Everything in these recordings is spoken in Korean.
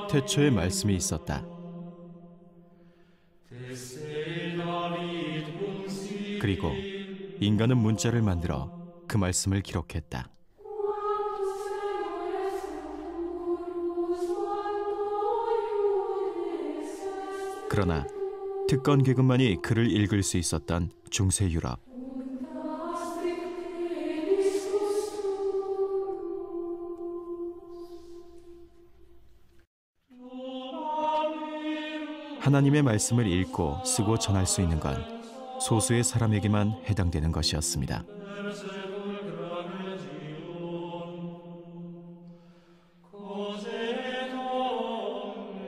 태초에 말씀이 있었다. 그리고 인간은 문자를 만들어 그 말씀을 기록했다. 그러나 특권 계급만이 글을 읽을 수 있었던 중세 유럽. 하나님의 말씀을 읽고 쓰고 전할 수 있는 건 소수의 사람에게만 해당되는 것이었습니다.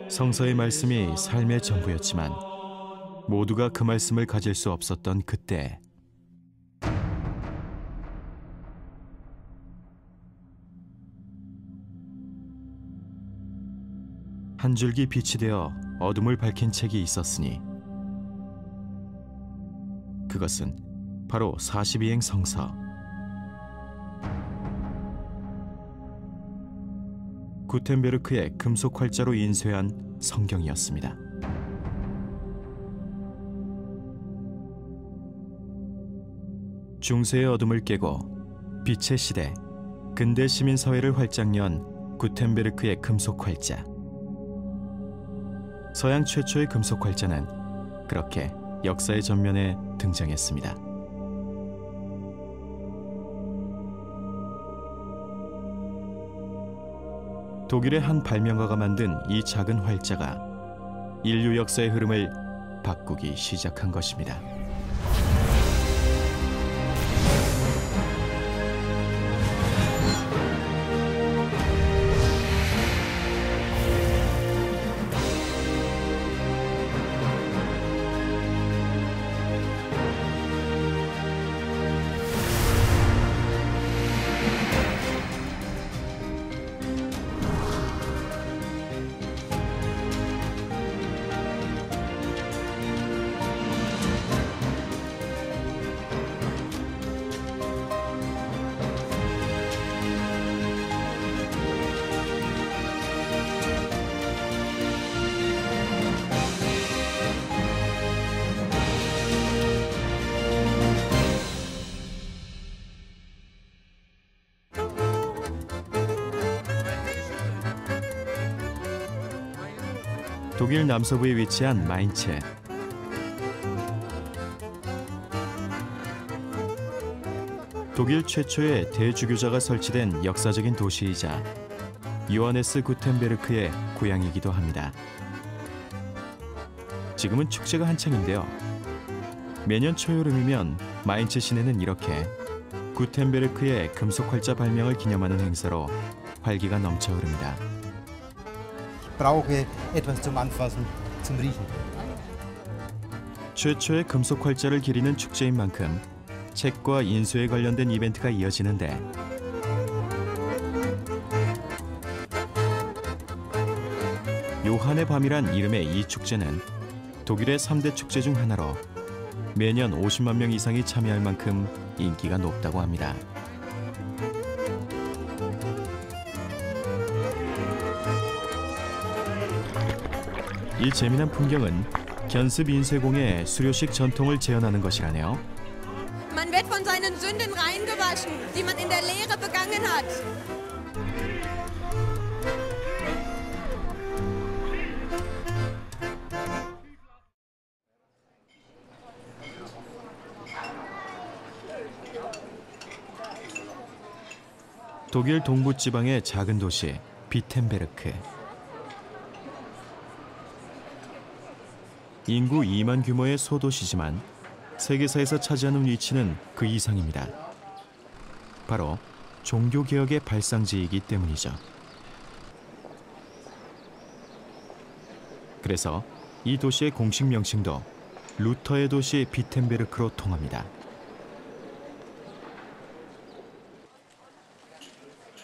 성서의 말씀이 삶의 전부였지만 모두가 그 말씀을 가질 수 없었던 그때, 한 줄기 빛이 되어 어둠을 밝힌 책이 있었으니 그것은 바로 42행 성서. 구텐베르크의 금속 활자로 인쇄한 성경이었습니다. 중세의 어둠을 깨고 빛의 시대, 근대 시민사회를 활짝 연 구텐베르크의 금속 활자. 서양 최초의 금속 활자는 그렇게 역사의 전면에 등장했습니다. 독일의 한 발명가가 만든 이 작은 활자가 인류 역사의 흐름을 바꾸기 시작한 것입니다. 독일 남서부에 위치한 마인츠. 독일 최초의 대주교자가 설치된 역사적인 도시이자 요하네스 구텐베르크의 고향이기도 합니다. 지금은 축제가 한창인데요. 매년 초여름이면 마인츠 시내는 이렇게 구텐베르크의 금속 활자 발명을 기념하는 행사로 활기가 넘쳐 흐릅니다. brauche etwas zum Anfassen, zum Riechen. 최초의 금속 활자를 기리는 축제인 만큼 책과 인쇄에 관련된 이벤트가 이어지는데 요한의 밤이란 이름의 이 축제는 독일의 3대 축제 중 하나로 매년 50만 명 이상이 참여할 만큼 인기가 높다고 합니다. 이 재미난 풍경은 견습 인쇄공의 수료식 전통을 재현하는 것이라네요. Man wird von seinen Sünden reingewaschen, die man in der Lehre begangen hat. 독일 동부 지방의 작은 도시 비텐베르크. 인구 2만 규모의 소도시지만 세계사에서 차지하는 위치는 그 이상입니다. 바로 종교개혁의 발상지이기 때문이죠. 그래서 이 도시의 공식 명칭도 루터의 도시 비텐베르크로 통합니다.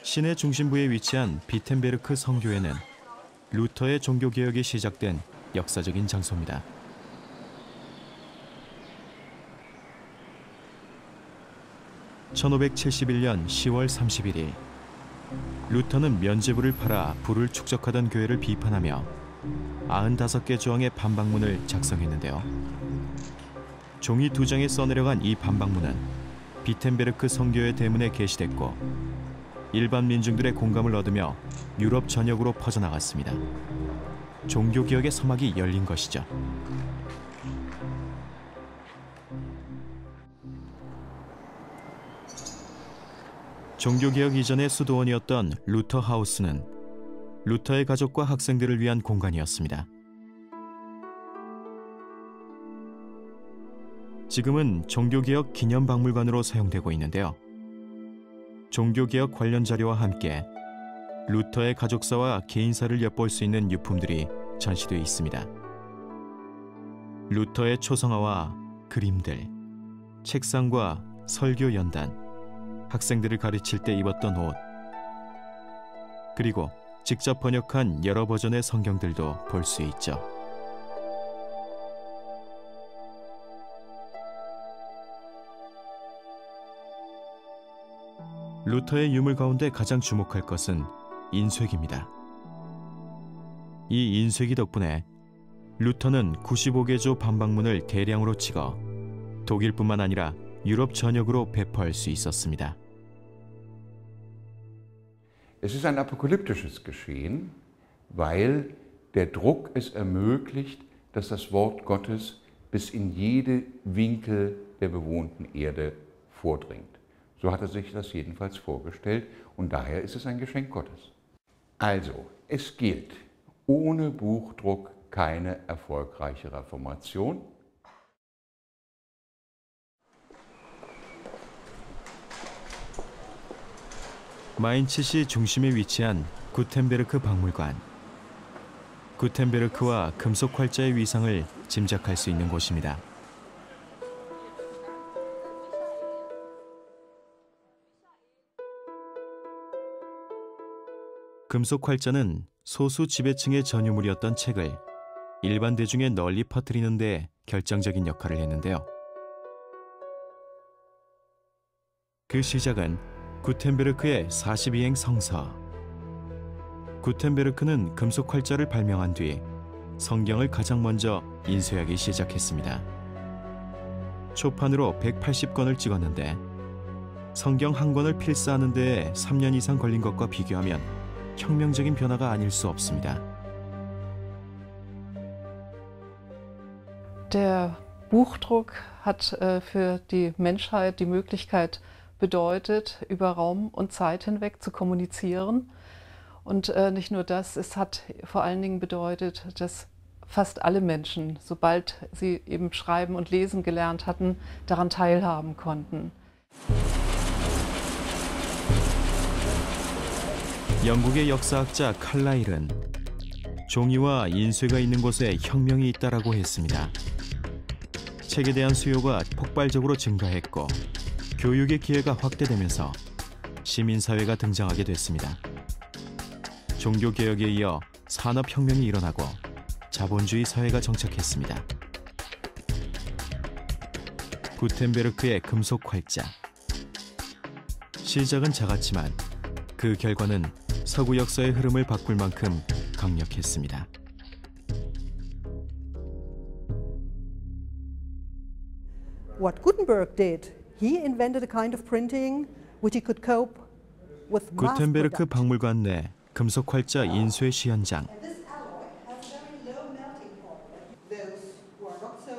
시내 중심부에 위치한 비텐베르크 성교회는 루터의 종교개혁이 시작된 역사적인 장소입니다. (1571년 10월 31일) 루터는 면죄부를 팔아 부를 축적하던 교회를 비판하며 95개 조항의 반박문을 작성했는데요. 종이 2장에 써내려간 이 반박문은 비텐베르크 성교회 대문에 게시됐고 일반 민중들의 공감을 얻으며 유럽 전역으로 퍼져나갔습니다. 종교개혁의 서막이 열린 것이죠. 종교개혁 이전의 수도원이었던 루터 하우스는 루터의 가족과 학생들을 위한 공간이었습니다. 지금은 종교개혁 기념박물관으로 사용되고 있는데요. 종교개혁 관련 자료와 함께 루터의 가족사와 개인사를 엿볼 수 있는 유품들이 전시되어 있습니다. 루터의 초성화와 그림들, 책상과 설교 연단, 학생들을 가르칠 때 입었던 옷, 그리고 직접 번역한 여러 버전의 성경들도 볼 수 있죠. 루터의 유물 가운데 가장 주목할 것은 인쇄기입니다. 이 인쇄기 덕분에 루터는 95개 반박문을 대량으로 찍어 독일뿐만 아니라 유럽 전역으로 배포할 수 있었습니다. Es ist ein apokalyptisches Geschehen, weil der Druck es ermöglicht, dass das Wort Gottes bis in jede Winkel der bewohnten Erde vordringt. So hat er sich das jedenfalls vorgestellt und daher ist es ein Geschenk Gottes. Also, es gilt, ohne Buchdruck keine erfolgreiche Reformation. 마인츠시 중심에 위치한 구텐베르크 박물관. 구텐베르크와 금속 활자의 위상을 짐작할 수 있는 곳입니다. 금속 활자는 소수 지배층의 전유물이었던 책을 일반 대중에 널리 퍼뜨리는 데 결정적인 역할을 했는데요. 그 시작은 구텐베르크의 42행 성서. 구텐베르크는 금속 활자를 발명한 뒤 성경을 가장 먼저 인쇄하기 시작했습니다. 초판으로 180권을 찍었는데 성경 한 권을 필사하는 데에 3년 이상 걸린 것과 비교하면 혁명적인 변화가 아닐 수 없습니다. Der Buchdruck hat für die Menschheit die Möglichkeit bedeutet, über Raum und Zeit hinweg zu kommunizieren. Und nicht nur das, es hat vor allen Dingen bedeutet, dass fast alle Menschen, sobald sie eben schreiben und lesen gelernt hatten, daran teilhaben konnten. 영국의 역사학자 칼라일은 종이와 인쇄가 있는 곳에 혁명이 있다라고 했습니다. 책에 대한 수요가 폭발적으로 증가했고 교육의 기회가 확대되면서 시민사회가 등장하게 됐습니다. 종교개혁에 이어 산업혁명이 일어나고 자본주의 사회가 정착했습니다. 구텐베르크의 금속 활자. 시작은 작았지만 그 결과는 서구 역사의 흐름을 바꿀 만큼 강력했습니다. What Gutenberg did, he invented a kind of printing which he could cope with mass 구텐베르크 production. 박물관 내 금속 활자 인쇄 시현장.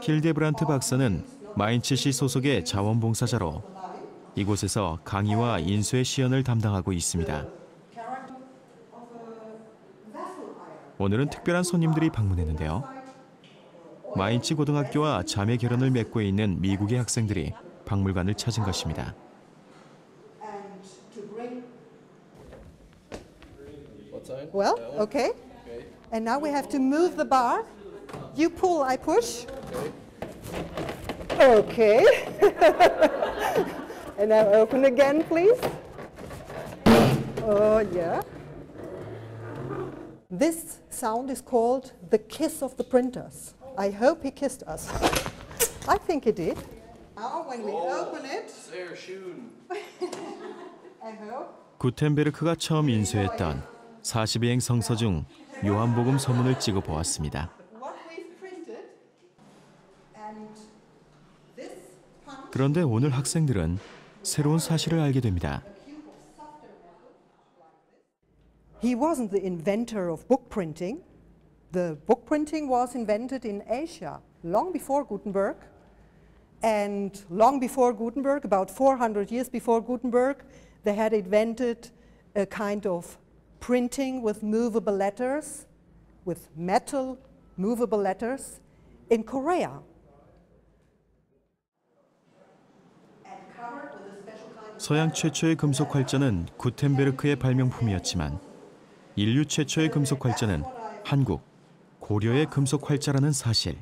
힐데브란트 박사는 마인츠시 소속의 자원봉사자로 이곳에서 강의와 인쇄 시연을 담당하고 있습니다. 오늘은 특별한 손님들이 방문했는데요. 마인츠 고등학교와 자매 결연을 맺고 있는 미국의 학생들이 박물관을 찾은 것입니다. Well, okay. And now we have to move the bar. You pull, I push. Okay. And now open again, please. Oh, yeah. This sound is called the kiss of the printers. I hope he kissed us. I think he did. Now when we open it, Sehr schön. I hope 구텐베르크가 처음 인쇄했던 42행 성서 중 요한복음 서문을 찍어 보았습니다. 그런데 오늘 학생들은 새로운 사실을 알게 됩니다. He wasn't the inventor of book printing. The book printing was invented in Asia long before Gutenberg. And long before Gutenberg, about 400 years before Gutenberg, they had invented a kind of printing with movable letters, with metal movable letters in Korea. 서양 최초의 금속 활자는 구텐베르크의 발명품이었지만 인류 최초의 금속 활자는 한국, 고려의 금속 활자라는 사실.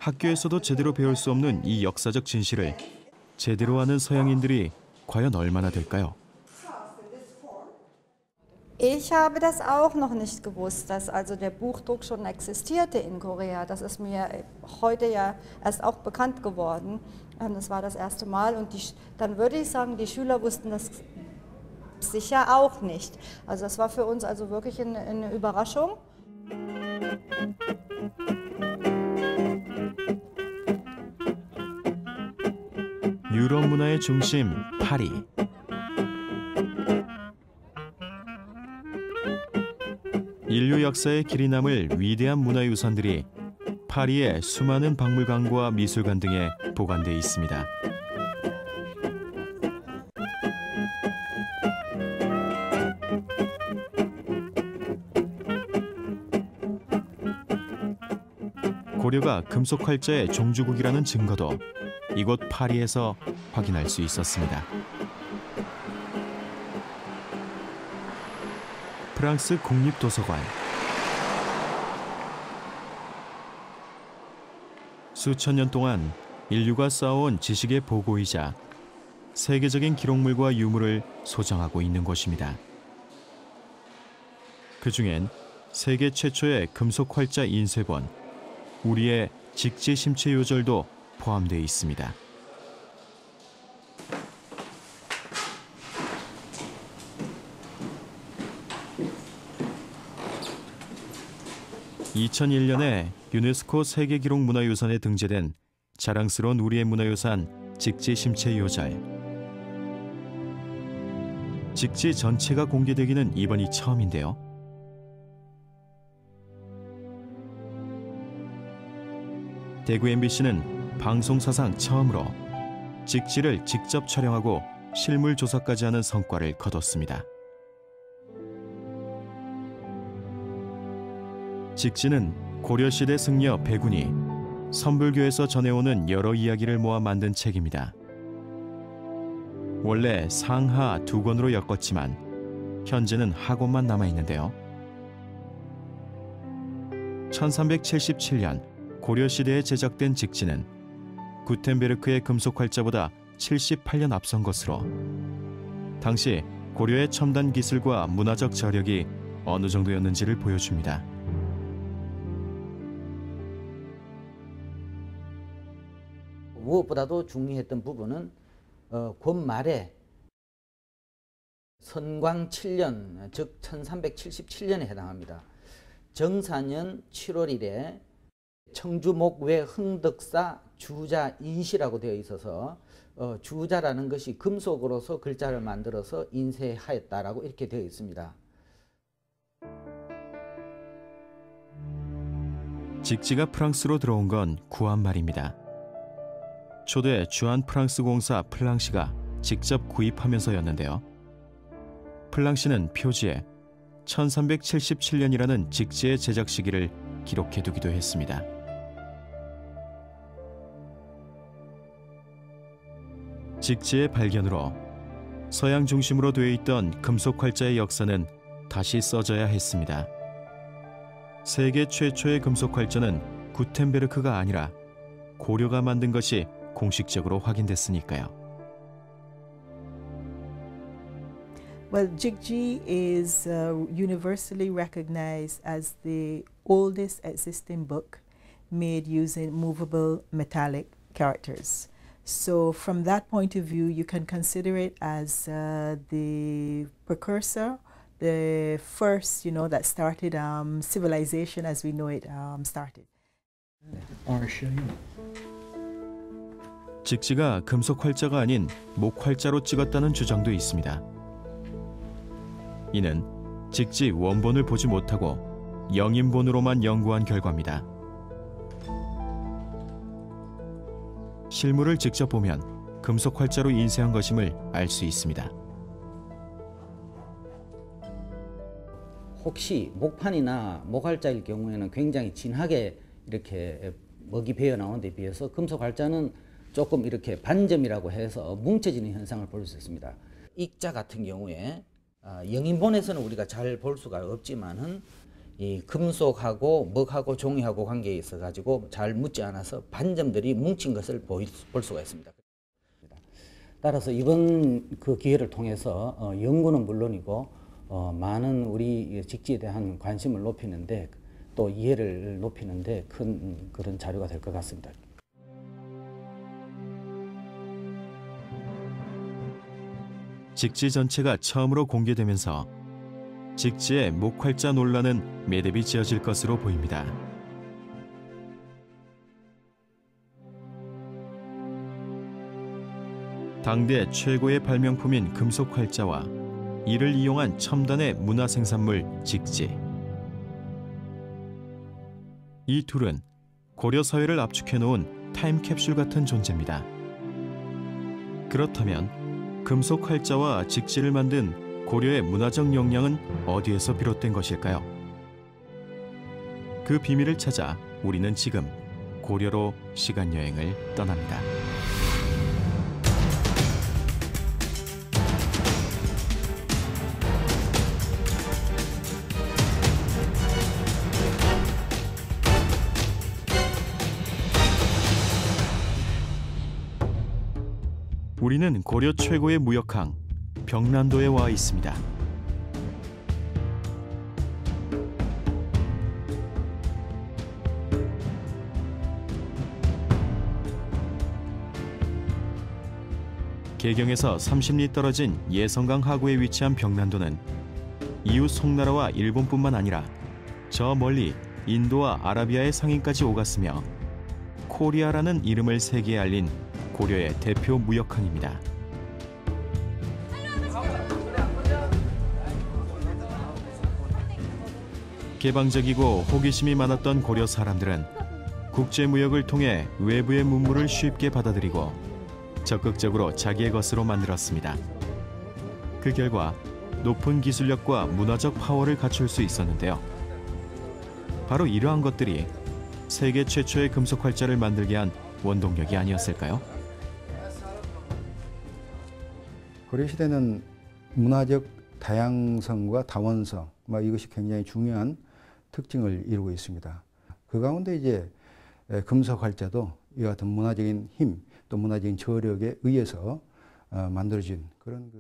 학교에서도 제대로 배울 수 없는 이 역사적 진실을 제대로 아는 서양인들이 과연 얼마나 될까요? Ich habe das auch noch nicht gewusst, dass also der Buchdruck schon existierte in Korea. Das ist mir heute ja erst auch bekannt geworden. Das war das erste Mal und dann würde ich sagen, die Schüler wussten das sicher auch nicht. Also das war für uns also wirklich eine Überraschung. 유럽 문화의 중심 파리. 인류 역사의 길이 남을 위대한 문화유산들이 파리의 수많은 박물관과 미술관 등에 보관돼 있습니다. 고려가 금속 활자의 종주국이라는 증거도 이곳 파리에서 확인할 수 있었습니다. 프랑스 국립도서관. 수천 년 동안 인류가 쌓아온 지식의 보고이자 세계적인 기록물과 유물을 소장하고 있는 곳입니다. 그중엔 세계 최초의 금속 활자 인쇄본, 우리의 직지심체 요절도 포함되어 있습니다. (2001년에) 유네스코 세계기록문화유산에 등재된 자랑스러운 우리의 문화유산 직지심체 요절. 직지 전체가 공개되기는 이번이 처음인데요. 대구 MBC는 방송사상 처음으로 직지를 직접 촬영하고 실물 조사까지 하는 성과를 거뒀습니다. 직지는 고려시대 승려 백운이 선불교에서 전해오는 여러 이야기를 모아 만든 책입니다. 원래 상하 2권으로 엮었지만 현재는 하권만 남아있는데요. 1377년 고려시대에 제작된 직지는 구텐베르크의 금속 활자보다 78년 앞선 것으로 당시 고려의 첨단 기술과 문화적 저력이 어느 정도였는지를 보여줍니다. 무엇보다도 중요했던 부분은 권 말에 선광 7년, 즉 1377년에 해당합니다. 정사년 7월 1에 청주목외 흥덕사 주자 인시라고 되어 있어서 주자라는 것이 금속으로서 글자를 만들어서 인쇄하였다라고 이렇게 되어 있습니다. 직지가 프랑스로 들어온 건 구한말입니다. 초대 주한 프랑스 공사 플랑시가 직접 구입하면서였는데요. 플랑시는 표지에 1377년이라는 직지의 제작 시기를 기록해두기도 했습니다. 직지의 발견으로 서양 중심으로 되어 있던 금속 활자의 역사는 다시 써져야 했습니다. 세계 최초의 금속 활자는 구텐베르크가 아니라 고려가 만든 것이 공식적으로 확인됐으니까요. Well, Jigji is universally recognized as the oldest existing book made using movable metallic characters. So from that point of view, you can consider it as the precursor, the first, that started civilization as we know it started. 직지가 금속 활자가 아닌 목 활자로 찍었다는 주장도 있습니다. 이는 직지 원본을 보지 못하고 영인본으로만 연구한 결과입니다. 실물을 직접 보면 금속 활자로 인쇄한 것임을 알 수 있습니다. 혹시 목판이나 목활자일 경우에는 굉장히 진하게 이렇게 먹이 배어 나오는 데 비해서 금속 활자는 조금 이렇게 반점이라고 해서 뭉쳐지는 현상을 볼 수 있습니다. 익자 같은 경우에 영인본에서는 우리가 잘 볼 수가 없지만은 이 금속하고 먹하고 종이하고 관계에 있어 가지고 잘 묻지 않아서 반점들이 뭉친 것을 볼 수가 있습니다. 따라서 이번 그 기회를 통해서 연구는 물론이고 많은 우리 직지에 대한 관심을 높이는데 또 이해를 높이는데 큰 그런 자료가 될 것 같습니다. 직지 전체가 처음으로 공개되면서 직지의 목활자 논란은 매듭이 지어질 것으로 보입니다. 당대 최고의 발명품인 금속 활자와 이를 이용한 첨단의 문화 생산물 직지. 이 둘은 고려 사회를 압축해 놓은 타임캡슐 같은 존재입니다. 그렇다면 금속 활자와 직지를 만든 고려의 문화적 역량은 어디에서 비롯된 것일까요? 그 비밀을 찾아 우리는 지금 고려로 시간 여행을 떠납니다. 우리는 고려 최고의 무역항 병란도에 와 있습니다. 개경에서 30리 떨어진 예성강 하구에 위치한 병란도는 이웃 송나라와 일본뿐만 아니라 저 멀리 인도와 아라비아의 상인까지 오갔으며 코리아라는 이름을 세계에 알린 고려의 대표 무역항입니다. 개방적이고 호기심이 많았던 고려 사람들은 국제무역을 통해 외부의 문물을 쉽게 받아들이고 적극적으로 자기의 것으로 만들었습니다. 그 결과 높은 기술력과 문화적 파워를 갖출 수 있었는데요. 바로 이러한 것들이 세계 최초의 금속 활자를 만들게 한 원동력이 아니었을까요? 고려시대는 문화적 다양성과 다원성, 이것이 굉장히 중요한 특징을 이루고 있습니다. 그 가운데 이제 금속 활자도 이와 같은 문화적인 힘, 또 문화적인 저력에 의해서 만들어진 그런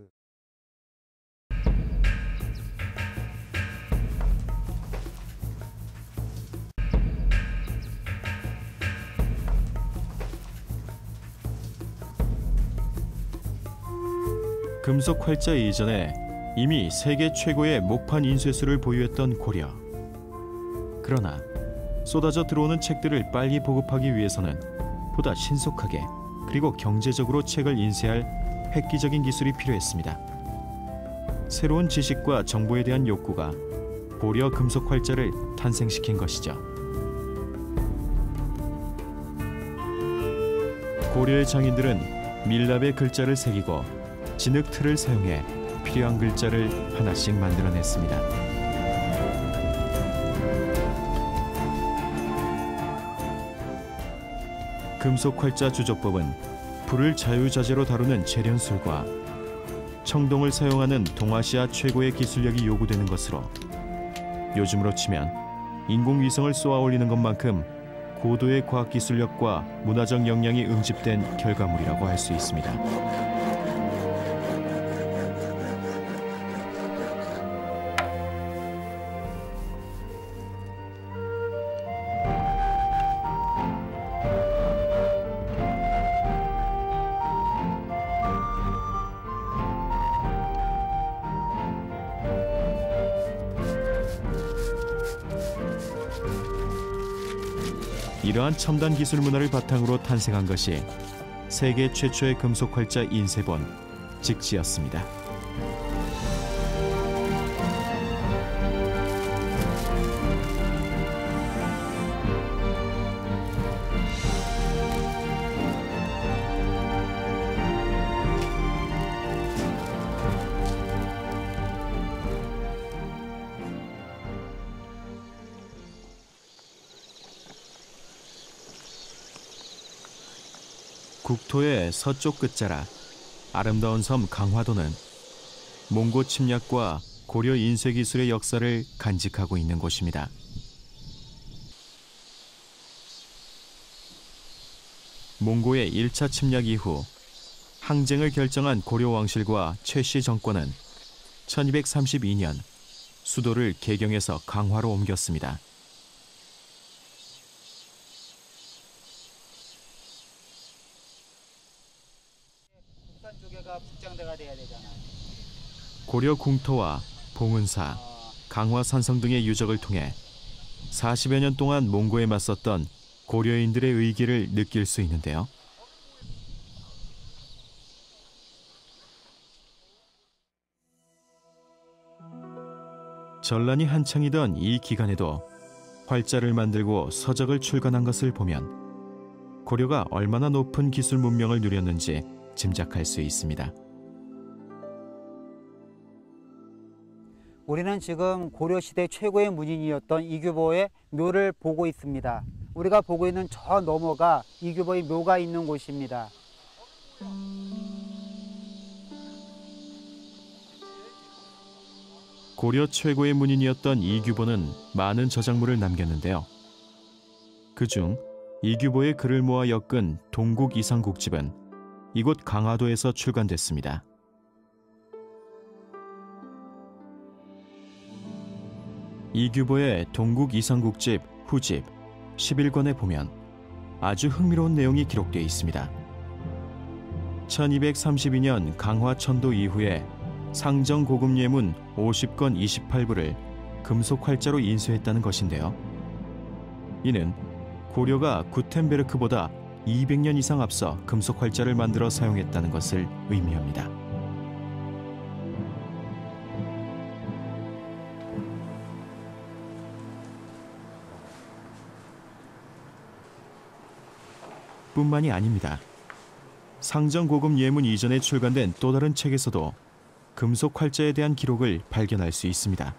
금속 활자 이전에 이미 세계 최고의 목판 인쇄술을 보유했던 고려. 그러나 쏟아져 들어오는 책들을 빨리 보급하기 위해서는 보다 신속하게 그리고 경제적으로 책을 인쇄할 획기적인 기술이 필요했습니다. 새로운 지식과 정보에 대한 욕구가 고려 금속 활자를 탄생시킨 것이죠. 고려의 장인들은 밀랍에 글자를 새기고 진흙 틀을 사용해 필요한 글자를 하나씩 만들어냈습니다. 금속 활자 주조법은 불을 자유자재로 다루는 재련술과 청동을 사용하는 동아시아 최고의 기술력이 요구되는 것으로 요즘으로 치면 인공위성을 쏘아 올리는 것만큼 고도의 과학기술력과 문화적 역량이 응집된 결과물이라고 할 수 있습니다. 이러한 첨단 기술 문화를 바탕으로 탄생한 것이 세계 최초의 금속 활자 인쇄본, 직지였습니다. 국토의 서쪽 끝자락, 아름다운 섬 강화도는 몽고 침략과 고려 인쇄 기술의 역사를 간직하고 있는 곳입니다. 몽고의 1차 침략 이후 항쟁을 결정한 고려 왕실과 최씨 정권은 1232년 수도를 개경에서 강화로 옮겼습니다. 고려 궁토와 봉은사, 강화산성 등의 유적을 통해 40여 년 동안 몽고에 맞섰던 고려인들의 의기를 느낄 수 있는데요. 전란이 한창이던 이 기간에도 활자를 만들고 서적을 출간한 것을 보면 고려가 얼마나 높은 기술 문명을 누렸는지 짐작할 수 있습니다. 우리는 지금 고려시대 최고의 문인이었던 이규보의 묘를 보고 있습니다. 우리가 보고 있는 저 너머가 이규보의 묘가 있는 곳입니다. 고려 최고의 문인이었던 이규보는 많은 저작물을 남겼는데요. 그중 이규보의 글을 모아 엮은 동국이상국집은 이곳 강화도에서 출간됐습니다. 이규보의 동국이상국집 후집 11권에 보면 아주 흥미로운 내용이 기록되어 있습니다. 1232년 강화천도 이후에 상정고급 예문 50권 28부를 금속 활자로 인쇄했다는 것인데요. 이는 고려가 구텐베르크보다 200년 이상 앞서 금속 활자를 만들어 사용했다는 것을 의미합니다. 뿐만이 아닙니다. 상정고급 예문 이전에 출간된 또 다른 책에서도 금속 활자에 대한 기록을 발견할 수 있습니다.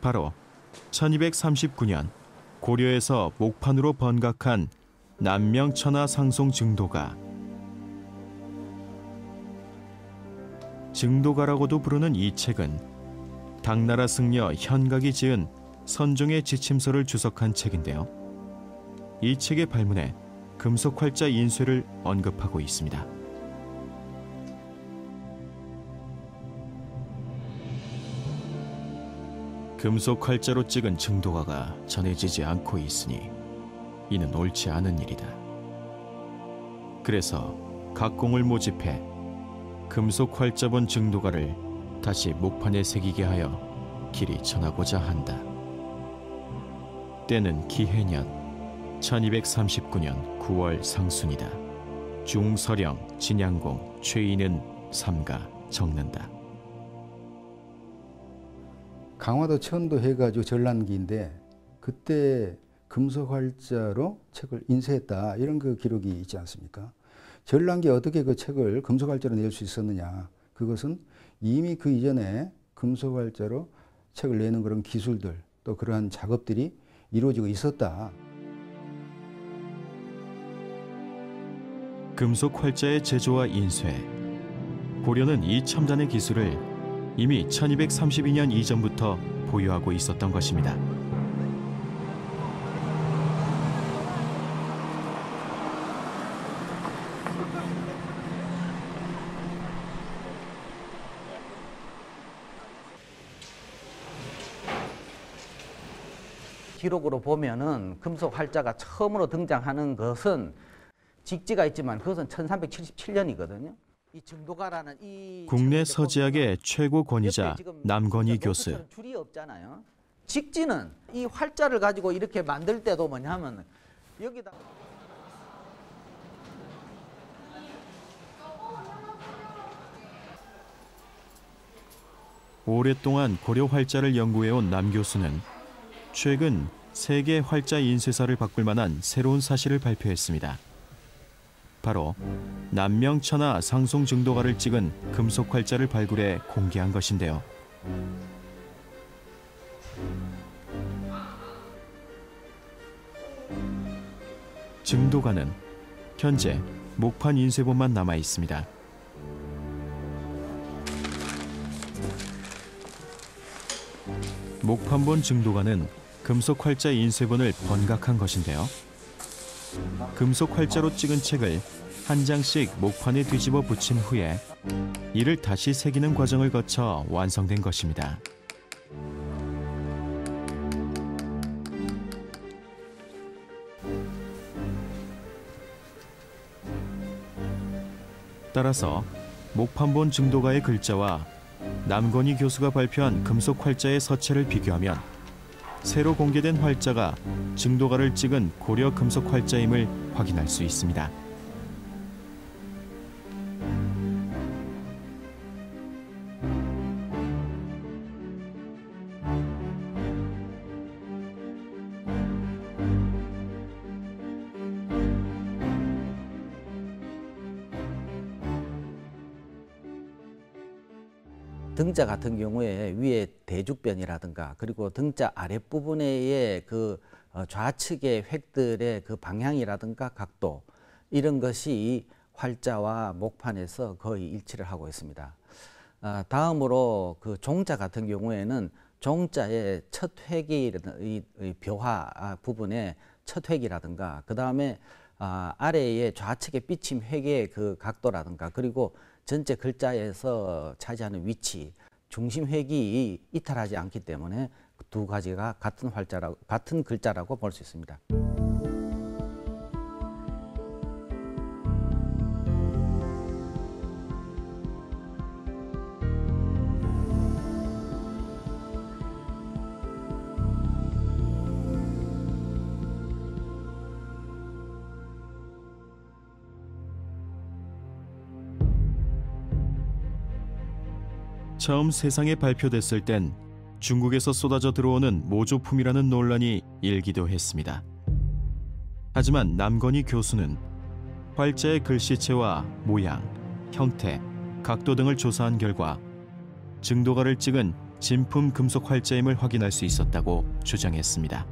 바로 1239년 고려에서 목판으로 번각한 남명천하 상송증도가, 증도가라고도 부르는 이 책은 당나라 승려 현각이 지은 선종의 지침서를 주석한 책인데요. 이 책의 발문에 금속 활자 인쇄를 언급하고 있습니다. 금속 활자로 찍은 증도가가 전해지지 않고 있으니 이는 옳지 않은 일이다. 그래서 각공을 모집해 금속 활자본 증도가를 다시 목판에 새기게 하여 길이 전하고자 한다. 때는 기해년 1239년 9월 상순이다. 중서령 진양공 최인은 삼가 적는다. 강화도 천도 해가지고 전란기인데 그때 금속 활자로 책을 인쇄했다, 이런 그 기록이 있지 않습니까? 전란기에 어떻게 그 책을 금속 활자로 낼 수 있었느냐? 그것은 이미 그 이전에 금속 활자로 책을 내는 그런 기술들, 또 그러한 작업들이 이루어지고 있었다. 금속 활자의 제조와 인쇄. 고려는 이 첨단의 기술을 이미 1232년 이전부터 보유하고 있었던 것입니다. 기록으로 보면은 금속 활자가 처음으로 등장하는 것은 직지가 있지만 그것은 1377년이거든요. 이 증도가라는 이 국내 서지학의 최고 권위자 남건희 교수. 줄이 없잖아요. 직진은 이 활자를 가지고 이렇게 만들 때도 뭐냐면 여기다 오랫동안 고려 활자를 연구해온 남 교수는 최근 세계 활자 인쇄사를 바꿀 만한 새로운 사실을 발표했습니다. 바로 남명천하 상송 증도가를 찍은 금속 활자를 발굴해 공개한 것인데요. 증도가는 현재 목판 인쇄본만 남아 있습니다. 목판본 증도가는 금속 활자 인쇄본을 번각한 것인데요. 금속 활자로 찍은 책을 한 장씩 목판에 뒤집어 붙인 후에 이를 다시 새기는 과정을 거쳐 완성된 것입니다. 따라서 목판본 증도가의 글자와 남건희 교수가 발표한 금속 활자의 서체를 비교하면 새로 공개된 활자가 증도가를 찍은 고려 금속 활자임을 확인할 수 있습니다. 등자 같은 경우에 위에 대죽변이라든가 그리고 등자 아랫부분의 그 좌측의 획들의 그 방향이라든가 각도 이런 것이 활자와 목판에서 거의 일치를 하고 있습니다. 다음으로 그 종자 같은 경우에는 종자의 첫 획이 벼화 부분의 첫 획이라든가 그 다음에 아래의 좌측의 삐침 획의 그 각도라든가 그리고 전체 글자에서 차지하는 위치, 중심 획이 이탈하지 않기 때문에 두 가지가 같은 글자라고 볼 수 있습니다. 처음 세상에 발표됐을 땐 중국에서 쏟아져 들어오는 모조품이라는 논란이 일기도 했습니다. 하지만 남건희 교수는 활자의 글씨체와 모양, 형태, 각도 등을 조사한 결과 증도가를 찍은 진품 금속 활자임을 확인할 수 있었다고 주장했습니다.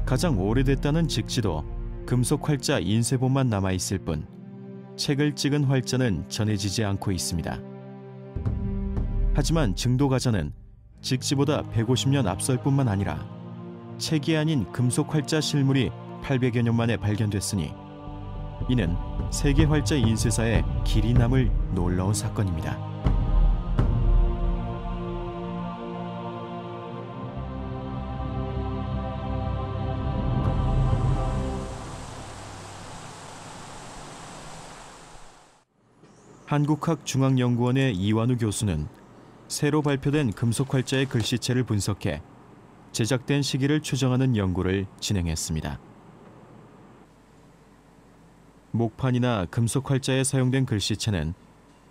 가장 오래됐다는 직지도 금속 활자 인쇄본만 남아있을 뿐 책을 찍은 활자는 전해지지 않고 있습니다. 하지만 증도가자는 직지보다 150년 앞설 뿐만 아니라 책이 아닌 금속 활자 실물이 800여 년 만에 발견됐으니 이는 세계 활자 인쇄사의 길이 남을 놀라운 사건입니다. 한국학중앙연구원의 이완우 교수는 새로 발표된 금속 활자의 글씨체를 분석해 제작된 시기를 추정하는 연구를 진행했습니다. 목판이나 금속 활자에 사용된 글씨체는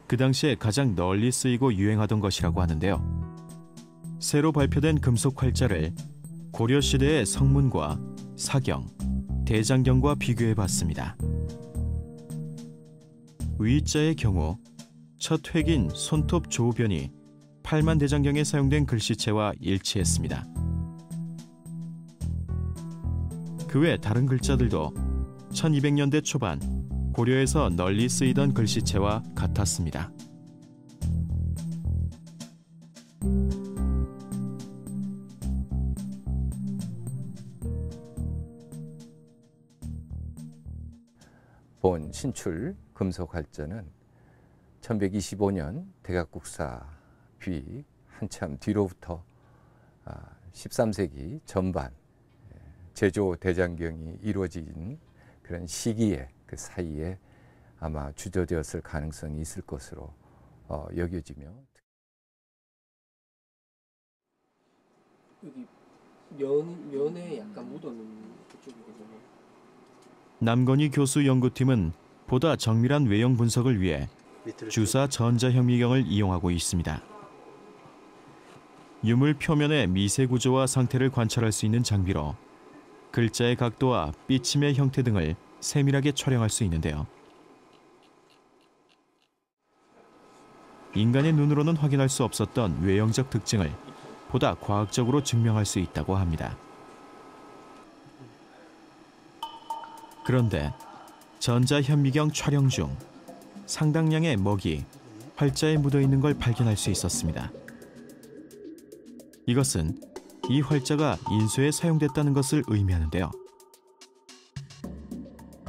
그 당시에 가장 널리 쓰이고 유행하던 것이라고 하는데요. 새로 발표된 금속 활자를 고려 시대의 성문과 사경, 대장경과 비교해 봤습니다. 위자의 경우 첫 획인 손톱 조변이 팔만 대장경에 사용된 글씨체와 일치했습니다. 그 외 다른 글자들도 1200년대 초반 고려에서 널리 쓰이던 글씨체와 같았습니다. 본 신출 금속 활자는 1125년 대각국사 뒤 한참 뒤로부터 13세기 전반 제조 대장경이 이루어진 그런 시기에 그 사이에 아마 주저되었을 가능성이 있을 것으로 여겨지며 여기 면에 약간 묻어있는 그쪽이거든요. 남건희 교수 연구팀은 보다 정밀한 외형 분석을 위해 주사 전자현미경을 이용하고 있습니다. 유물 표면의 미세 구조와 상태를 관찰할 수 있는 장비로 글자의 각도와 삐침의 형태 등을 세밀하게 촬영할 수 있는데요. 인간의 눈으로는 확인할 수 없었던 외형적 특징을 보다 과학적으로 증명할 수 있다고 합니다. 그런데 전자현미경 촬영 중 상당량의 먹이, 활자에 묻어있는 걸 발견할 수 있었습니다. 이것은 이 활자가 인쇄에 사용됐다는 것을 의미하는데요.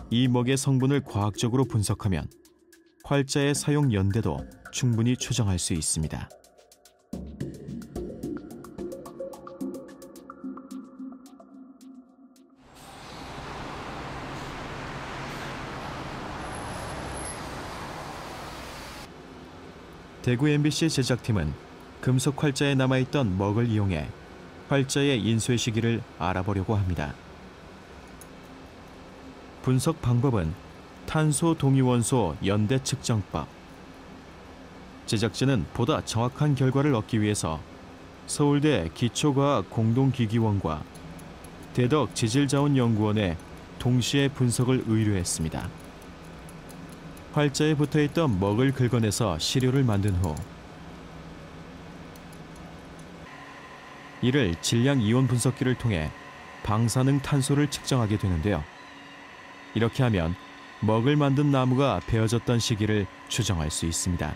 이 먹의 성분을 과학적으로 분석하면 활자의 사용 연대도 충분히 추정할 수 있습니다. 대구 MBC 제작팀은 금속 활자에 남아있던 먹을 이용해 활자의 인쇄 시기를 알아보려고 합니다. 분석 방법은 탄소 동위원소 연대 측정법. 제작진은 보다 정확한 결과를 얻기 위해서 서울대 기초과학공동기기원과 대덕 지질자원연구원에 동시에 분석을 의뢰했습니다. 활자에 붙어있던 먹을 긁어내서 시료를 만든 후 이를 질량 이온 분석기를 통해 방사능 탄소를 측정하게 되는데요. 이렇게 하면 먹을 만든 나무가 베어졌던 시기를 추정할 수 있습니다.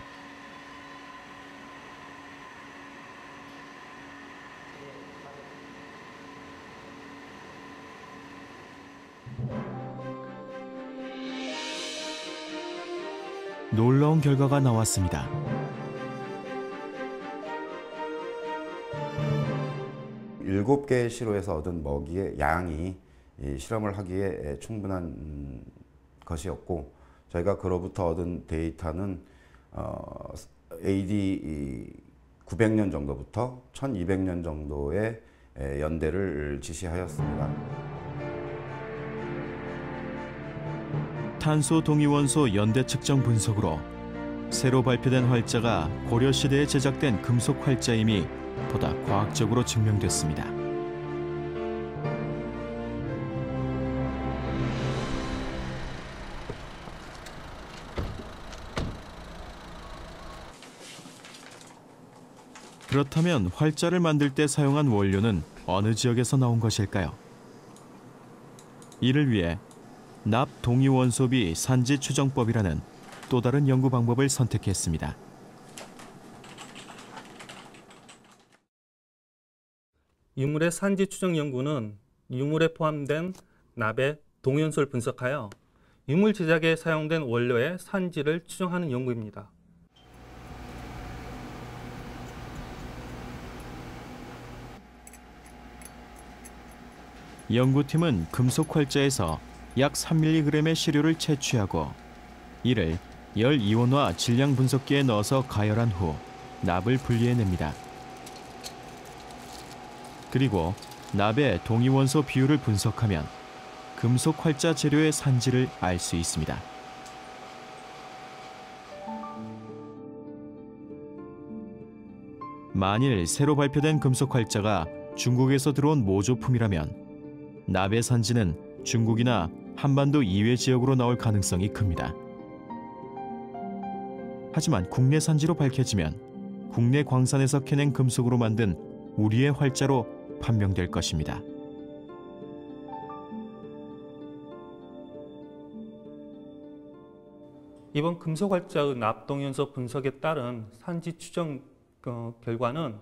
놀라운 결과가 나왔습니다. 일곱 개의 시로에서 얻은 먹이의 양이 이 실험을 하기에 충분한 것이었고, 저희가 그로부터 얻은 데이터는 AD 900년 정도부터 1200년 정도의 연대를 지시하였습니다. 탄소 동위원소 연대 측정 분석으로 새로 발표된 활자가 고려시대에 제작된 금속 활자임이 보다 과학적으로 증명됐습니다. 그렇다면 활자를 만들 때 사용한 원료는 어느 지역에서 나온 것일까요? 이를 위해 납 동위원소비 산지 추정법이라는 또 다른 연구 방법을 선택했습니다. 유물의 산지 추정 연구는 유물에 포함된 납의 동위원소를 분석하여 유물 제작에 사용된 원료의 산지를 추정하는 연구입니다. 연구팀은 금속 활자에서 약 3mg의 시료를 채취하고 이를 열 이온화 질량 분석기에 넣어서 가열한 후 납을 분리해냅니다. 그리고 납의 동위원소 비율을 분석하면 금속 활자 재료의 산지를 알 수 있습니다. 만일 새로 발표된 금속 활자가 중국에서 들어온 모조품이라면 납의 산지는 중국이나 한반도 이외 지역으로 나올 가능성이 큽니다. 하지만 국내 산지로 밝혀지면 국내 광산에서 캐낸 금속으로 만든 우리의 활자로 판명될 것입니다. 이번 금속 활자의 납 동위원소 분석에 따른 산지 추정 결과는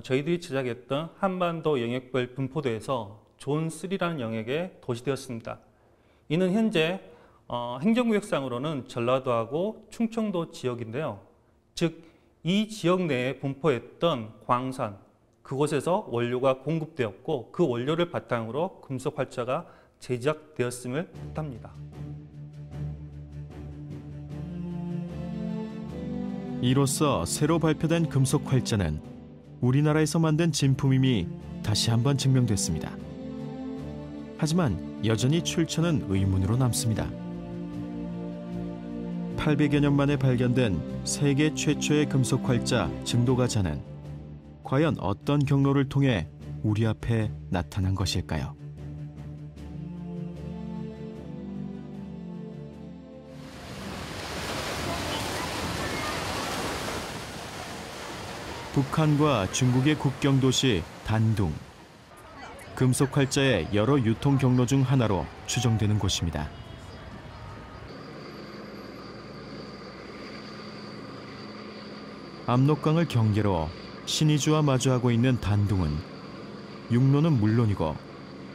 저희들이 제작했던 한반도 영역별 분포도에서 존 3라는 영역에 도시되었습니다. 이는 현재 행정구역상으로는 전라도하고 충청도 지역인데요. 즉, 이 지역 내에 분포했던 광산, 그곳에서 원료가 공급되었고 그 원료를 바탕으로 금속 활자가 제작되었음을 뜻합니다. 이로써 새로 발표된 금속 활자는 우리나라에서 만든 진품임이 다시 한번 증명됐습니다. 하지만 여전히 출처는 의문으로 남습니다. 800여 년 만에 발견된 세계 최초의 금속 활자 증도가자는 과연 어떤 경로를 통해 우리 앞에 나타난 것일까요? 북한과 중국의 국경 도시 단둥. 금속 활자의 여러 유통 경로 중 하나로 추정되는 곳입니다. 압록강을 경계로 신의주와 마주하고 있는 단둥은 육로는 물론이고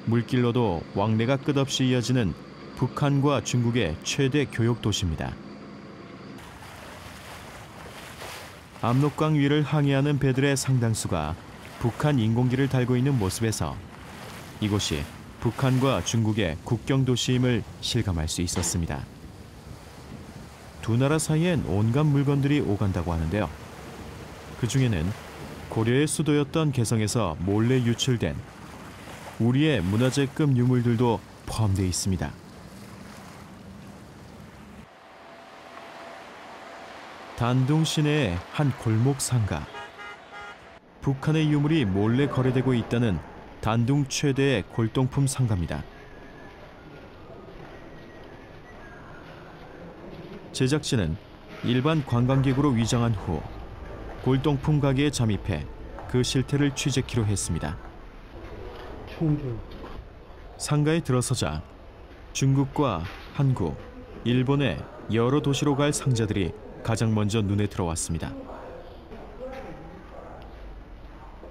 물길로도 왕래가 끝없이 이어지는 북한과 중국의 최대 교역 도시입니다. 압록강 위를 항해하는 배들의 상당수가 북한 인공기를 달고 있는 모습에서 이곳이 북한과 중국의 국경 도시임을 실감할 수 있었습니다. 두 나라 사이엔 온갖 물건들이 오간다고 하는데요. 그 중에는 고려의 수도였던 개성에서 몰래 유출된 우리의 문화재급 유물들도 포함되어 있습니다. 단둥 시내의 한 골목 상가. 북한의 유물이 몰래 거래되고 있다는 단둥 최대의 골동품 상가입니다. 제작진은 일반 관광객으로 위장한 후 골동품 가게에 잠입해 그 실태를 취재키로 했습니다. 상가에 들어서자 중국과 한국, 일본의 여러 도시로 갈 상자들이 가장 먼저 눈에 들어왔습니다.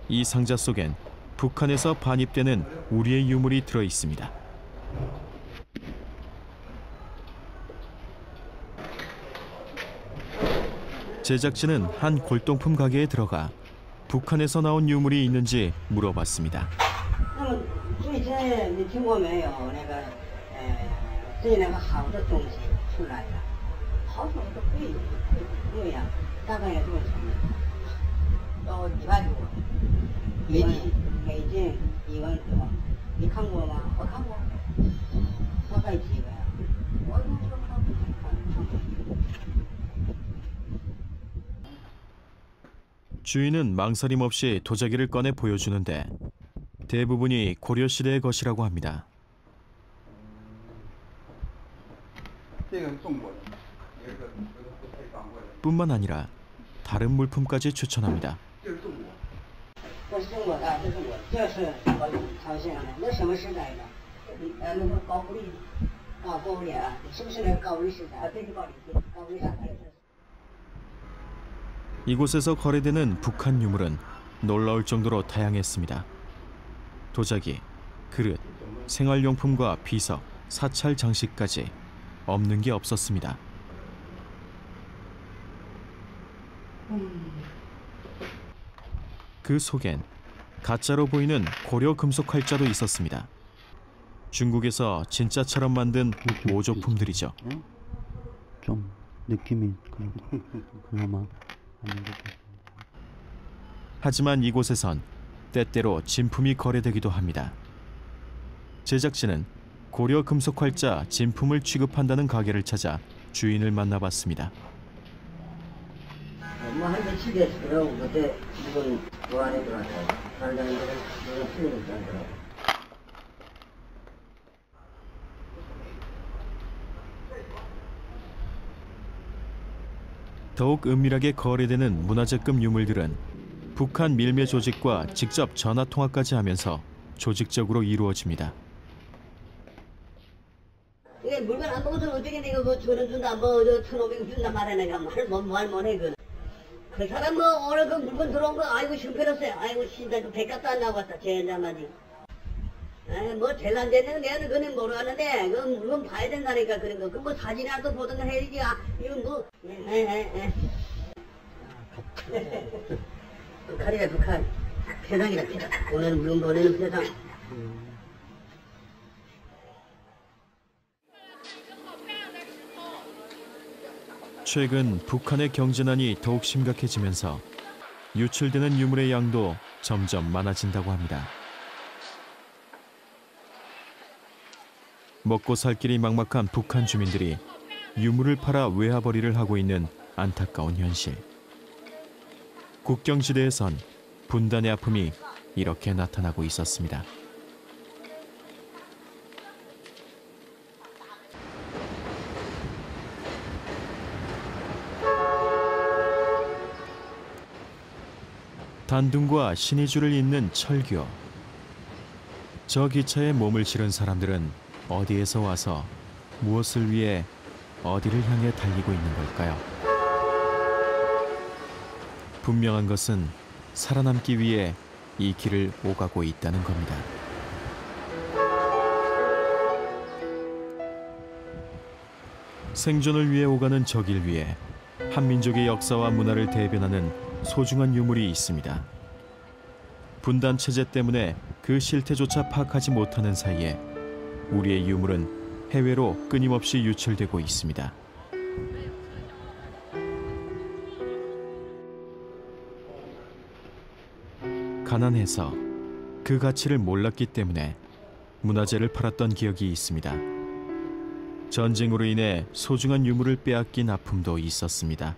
이 상자 속엔 북한에서 반입되는 우리의 유물이 들어 있습니다. 제작진은 한 골동품 가게에 들어가 북한에서 나온 유물이 있는지 물어봤습니다. 最近你听过没有最近那个好的东西出来了，好什么都贵，贵呀，大概也多少钱？都1万多，美金1万多，你看过吗？我看过，大概几个呀？我都不看。 주인은 망설임 없이 도자기를 꺼내 보여주는데 대부분이 고려시대의 것이라고 합니다. 뿐만 아니라 다른 물품까지 추천합니다. 这是中国的，这是我，这是我朝鲜的，那什么时代的？那个高句丽，高句丽啊，是不是那个高丽时代？对，高丽时代。 이곳에서 거래되는 북한 유물은 놀라울 정도로 다양했습니다. 도자기, 그릇, 생활용품과 비석, 사찰 장식까지 없는 게 없었습니다. 그 속엔 가짜로 보이는 고려 금속 활자도 있었습니다. 중국에서 진짜처럼 만든 모조품들이죠. 좀 느낌이 그나마 하지만 이곳에선 때때로 진품이 거래되기도 합니다. 제작진은 고려 금속 활자 진품을 취급한다는 가게를 찾아 주인을 만나봤습니다. 더욱 은밀하게 거래되는 문화재급 유물들은 북한 밀매 조직과 직접 전화 통화까지 하면서 조직적으로 이루어집니다. 이게 물건 안 먹어서 어떻게 내가 뭐 준다 뭐 1,500 준다 말해 내가 말 못해 그. 그 사람 뭐 오늘 그 물건 들어온 거 아이고 형편없어요. 아이고 신다 그 백값도 안 나왔다 젠장하지. 뭐 제일 안 되는 내가 그거는 모르겠는데 그 물건 봐야 된다니까 그런 거. 그 뭐 사진이라도 보든가 해야지. 이거 뭐. 북한이다 북한. 세상이다 세상. 오늘 물건 보내는 세상. 최근 북한의 경제난이 더욱 심각해지면서 유출되는 유물의 양도 점점 많아진다고 합니다. 먹고 살 길이 막막한 북한 주민들이 유물을 팔아 외화벌이를 하고 있는 안타까운 현실. 국경지대에선 분단의 아픔이 이렇게 나타나고 있었습니다. 단둥과 신의주를 잇는 철교. 저 기차에 몸을 실은 사람들은 어디에서 와서 무엇을 위해 어디를 향해 달리고 있는 걸까요? 분명한 것은 살아남기 위해 이 길을 오가고 있다는 겁니다. 생존을 위해 오가는 저 길 위에 한민족의 역사와 문화를 대변하는 소중한 유물이 있습니다. 분단 체제 때문에 그 실태조차 파악하지 못하는 사이에 우리의 유물은 해외로 끊임없이 유출되고 있습니다. 가난해서 그 가치를 몰랐기 때문에 문화재를 팔았던 기억이 있습니다. 전쟁으로 인해 소중한 유물을 빼앗긴 아픔도 있었습니다.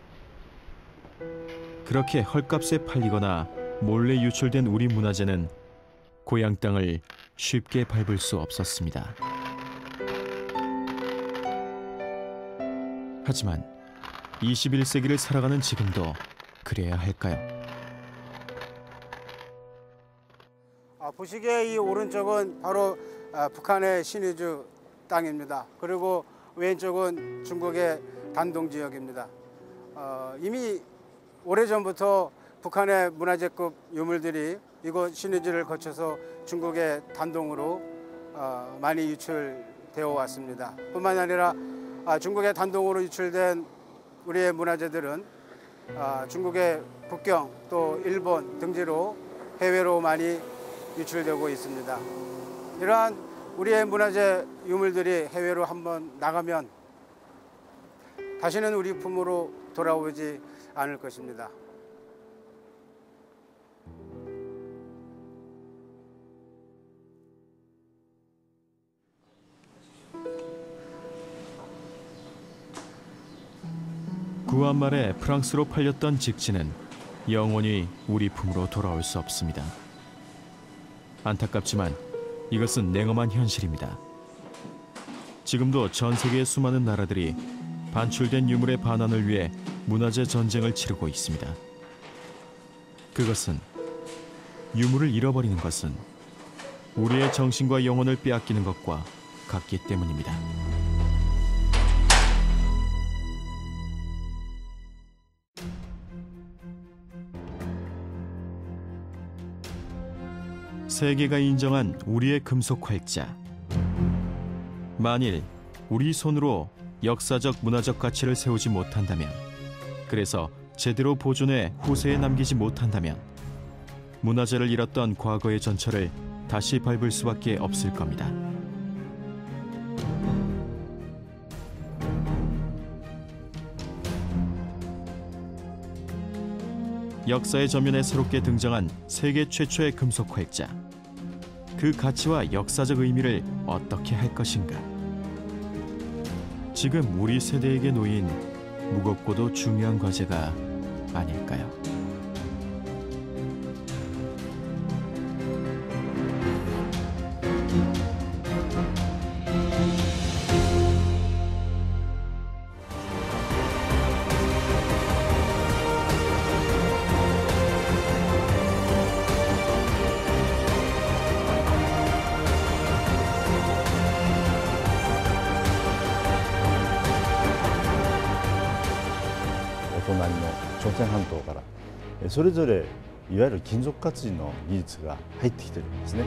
그렇게 헐값에 팔리거나 몰래 유출된 우리 문화재는 고향 땅을 쉽게 밟을 수 없었습니다. 하지만 21세기를 살아가는 지금도 그래야 할까요? 보시기에 이 오른쪽은 바로 북한의 신의주 땅입니다. 그리고 왼쪽은 중국의 단동 지역입니다. 이미 오래전부터 북한의 문화재급 유물들이 이곳 신의주를 거쳐서 중국의 단동으로 많이 유출되어 왔습니다. 뿐만 아니라 중국의 단동으로 유출된 우리의 문화재들은 중국의 북경 또 일본 등지로 해외로 많이 유출되고 있습니다. 이러한 우리의 문화재 유물들이 해외로 한번 나가면 다시는 우리 품으로 돌아오지 않을 것입니다. 구한 말에 프랑스로 팔렸던 직지는 영원히 우리 품으로 돌아올 수 없습니다. 안타깝지만 이것은 냉엄한 현실입니다. 지금도 전 세계의 수많은 나라들이 반출된 유물의 반환을 위해 문화재 전쟁을 치르고 있습니다. 그것은 유물을 잃어버리는 것은 우리의 정신과 영혼을 빼앗기는 것과 같기 때문입니다. 세계가 인정한 우리의 금속 활자. 만일 우리 손으로 역사적 문화적 가치를 세우지 못한다면, 그래서 제대로 보존해 후세에 남기지 못한다면 문화재를 잃었던 과거의 전철을 다시 밟을 수밖에 없을 겁니다. 역사의 저면에 새롭게 등장한 세계 최초의 금속 활자. 그 가치와 역사적 의미를 어떻게 할 것인가? 지금 우리 세대에게 놓인 무겁고도 중요한 과제가 아닐까요?朝鮮半島からそれぞれいわゆる金属活字の技術が入ってきてるんですね。